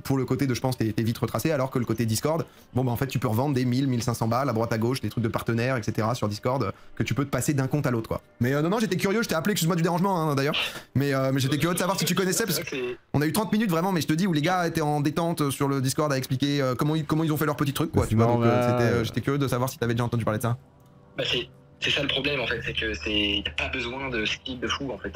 Pour le côté de je pense t'es vite retracé, alors que le côté Discord, bon en fait tu peux revendre des 1000-1500 balles à droite à gauche, des trucs de partenaires, etc. sur Discord que tu peux te passer d'un compte à l'autre quoi. Mais non j'étais curieux, je t'ai appelé, excuse-moi du dérangement hein, d'ailleurs, mais j'étais curieux de savoir si tu connaissais parce qu'on a eu 30 minutes vraiment, mais je te dis où les gars étaient en détente sur le Discord à expliquer comment ils ont fait leur petit truc quoi, tu vois, donc j'étais curieux de savoir si t'avais déjà entendu parler de ça. Bah c'est ça le problème en fait, c'est que t'as pas besoin de skill de fou en fait.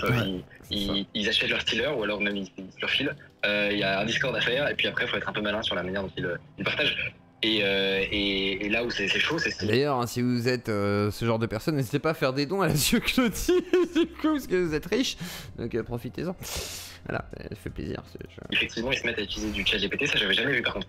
Ils achètent leur stealer ou alors même ils leur filent. Il y a un Discord à faire et puis après il faut être un peu malin sur la manière dont ils partagent. Et là où c'est chaud, c'est... D'ailleurs, hein, si vous êtes ce genre de personne, n'hésitez pas à faire des dons à la Claudie, du coup, parce que vous êtes riche, donc profitez-en. Voilà, ça fait plaisir. Effectivement, ils se mettent à utiliser du chat GPT, ça j'avais jamais vu par contre.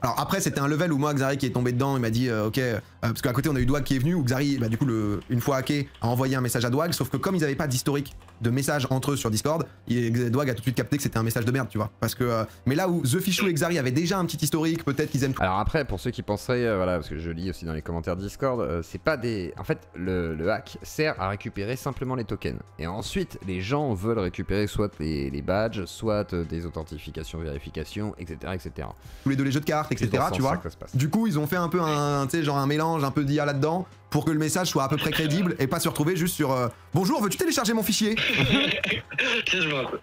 Alors après, c'était un level où moi, Xari qui est tombé dedans, il m'a dit ok, parce qu'à côté on a eu Dwag qui est venu, où Xari, du coup, une fois hacké, a envoyé un message à Dwag, sauf que comme ils avaient pas d'historique de messages entre eux sur Discord, Dwag a tout de suite capté que c'était un message de merde, tu vois. Parce que, mais là où The Fichou et Xari avaient déjà un petit historique, peut-être qu'ils aiment tout. Alors après, pour ceux qui penseraient, voilà, parce que je lis aussi dans les commentaires Discord, c'est pas des. En fait, le hack sert à récupérer simplement les tokens. Et ensuite, les gens veulent récupérer soit les badges, soit des authentifications, vérifications, etc. etc. Tous les deux les jeux de cartes, etc. Tu vois. Du coup, ils ont fait un peu un mélange un peu d'IA là-dedans pour que le message soit à peu près crédible et pas se retrouver juste sur bonjour, veux-tu télécharger mon fichier? Tiens, je vois un peu.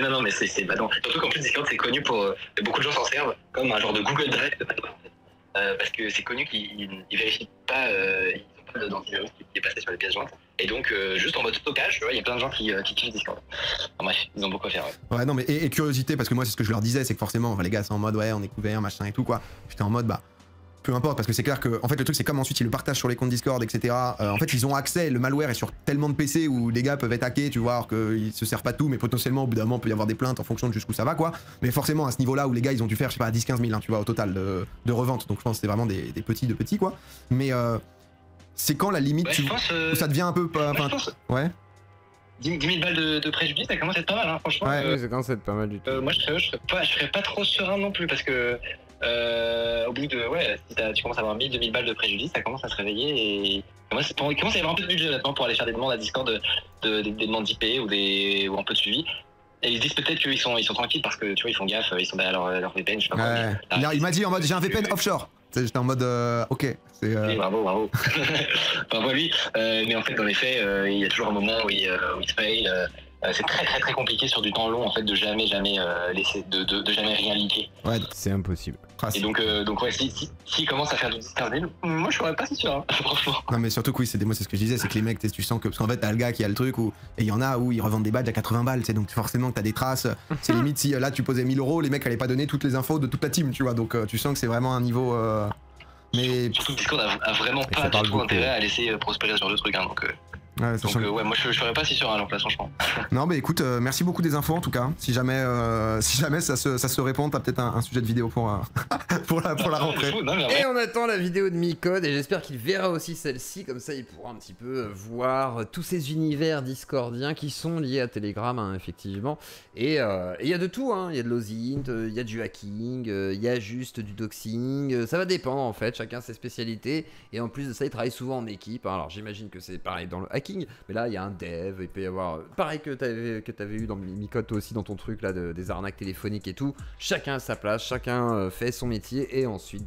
Non, mais c'est badant. Surtout qu'en plus, Discord, c'est connu pour. Beaucoup de gens s'en servent comme un genre de Google Drive de badant. Parce que c'est connu qu'ils vérifient pas, ils n'ont pas d'antivirus qui est passé sur les pièces jointes. Et donc, juste en mode stockage, tu vois, il y a plein de gens qui kiffent Discord. Enfin, bref, ils ont beaucoup à faire. Ouais, non, mais et curiosité, parce que moi, c'est ce que je leur disais, c'est que forcément, les gars, c'est en mode ouais, on est couvert, machin et tout, quoi. J'étais en mode peu importe, parce que c'est clair que en fait le truc c'est comme ensuite ils le partagent sur les comptes Discord, etc. En fait ils ont accès, le malware est sur tellement de PC où les gars peuvent être hackés, tu vois, alors qu'ils se servent pas de tout, mais potentiellement au bout d'un moment il peut y avoir des plaintes en fonction de jusqu'où ça va quoi. Mais forcément à ce niveau là où les gars ils ont dû faire je sais pas 10-15 000 hein, tu vois au total de revente, donc je pense que c'était vraiment des petits quoi. Mais c'est quand la limite où ça devient un peu ouais. 10 000 balles de préjudice, ça commence à être pas mal, hein, franchement. Ouais, ça commence à être pas mal du tout. Moi, je serais pas trop serein non plus, parce que au bout de, si tu commences à avoir 1000, 2000 balles de préjudice, ça commence à se réveiller et il commence à y avoir un peu de budget maintenant pour aller faire des demandes à Discord, des demandes d'IP ou un peu de suivi. Et ils disent peut-être qu'ils sont tranquilles parce que tu vois, ils font gaffe, ils sont derrière leur VPN, je sais pas quoi. Il m'a dit en mode j'ai un VPN offshore. J'étais en mode ok. Oui, bravo. Bravo à lui. Mais en fait, dans les faits, il y a toujours un moment où il se fail. C'est très compliqué sur du temps long en fait de jamais laisser de jamais rien leaker. Ouais, c'est impossible. Et donc ouais, s'il commence à faire du 10-15 000, moi je serais pas si sûr, hein, franchement. Non mais surtout que oui, c'est ce que je disais, c'est que les mecs, tu sens que parce qu'en fait t'as le gars qui a le truc et il y en a où ils revendent des badges à 80 balles, c'est donc forcément que t'as des traces. C'est limite si là tu posais 1000 €, les mecs allaient pas donner toutes les infos de toute la team, tu vois. Donc tu sens que c'est vraiment un niveau. Mais surtout Discord a vraiment pas du tout intérêt à laisser prospérer ce genre de truc, hein, donc. Ouais, moi je serais pas si sûr à leur place, franchement. Non, mais écoute, merci beaucoup des infos en tout cas. Si jamais ça se répond, t'as peut-être un sujet de vidéo pour la rentrée. Et on attend la vidéo de Micode et j'espère qu'il verra aussi celle-ci, comme ça il pourra un petit peu voir tous ces univers discordiens qui sont liés à Telegram, hein, effectivement. Et il y a de tout, hein. Il y a de l'OSINT, il y a du hacking, il y a juste du doxing. Ça va dépendre en fait, chacun ses spécialités. Et en plus de ça, ils travaillent souvent en équipe. Hein. Alors j'imagine que c'est pareil dans le hacking. Mais là il y a un dev, il peut y avoir pareil que t'avais eu dans Micode toi aussi dans ton truc là des arnaques téléphoniques et tout. Chacun a sa place, chacun fait son métier et ensuite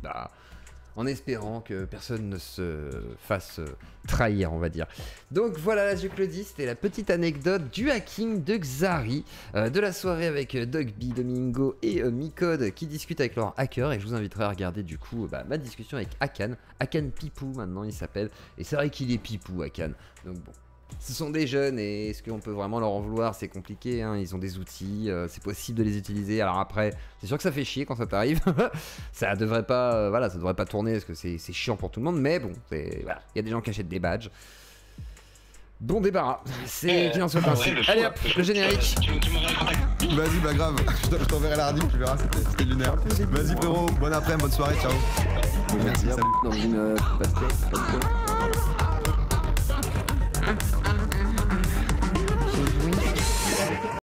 en espérant que personne ne se fasse trahir, on va dire. Donc voilà, là je le dis, c'était la petite anecdote du hacking de Xari, de la soirée avec Dogby, Domingo et Micode qui discutent avec leur hacker, et je vous inviterai à regarder du coup ma discussion avec Akan Pipou maintenant il s'appelle, et c'est vrai qu'il est Pipou Akan, donc bon. Ce sont des jeunes et est-ce qu'on peut vraiment leur en vouloir? C'est compliqué, hein. Ils ont des outils, c'est possible de les utiliser. Alors après, c'est sûr que ça fait chier quand ça t'arrive. Ça devrait pas, ça devrait pas tourner parce que c'est chiant pour tout le monde. Mais bon, il y a des gens qui achètent des badges. Bon débarras, c'est qu'il en soit ainsi. Allez hop, le générique. Vas-y, grave, je t'enverrai la radio, tu verras, c'était lunaire. Vas-y frérot, bon après-midi, bonne soirée, ciao. Merci, salut. Dans une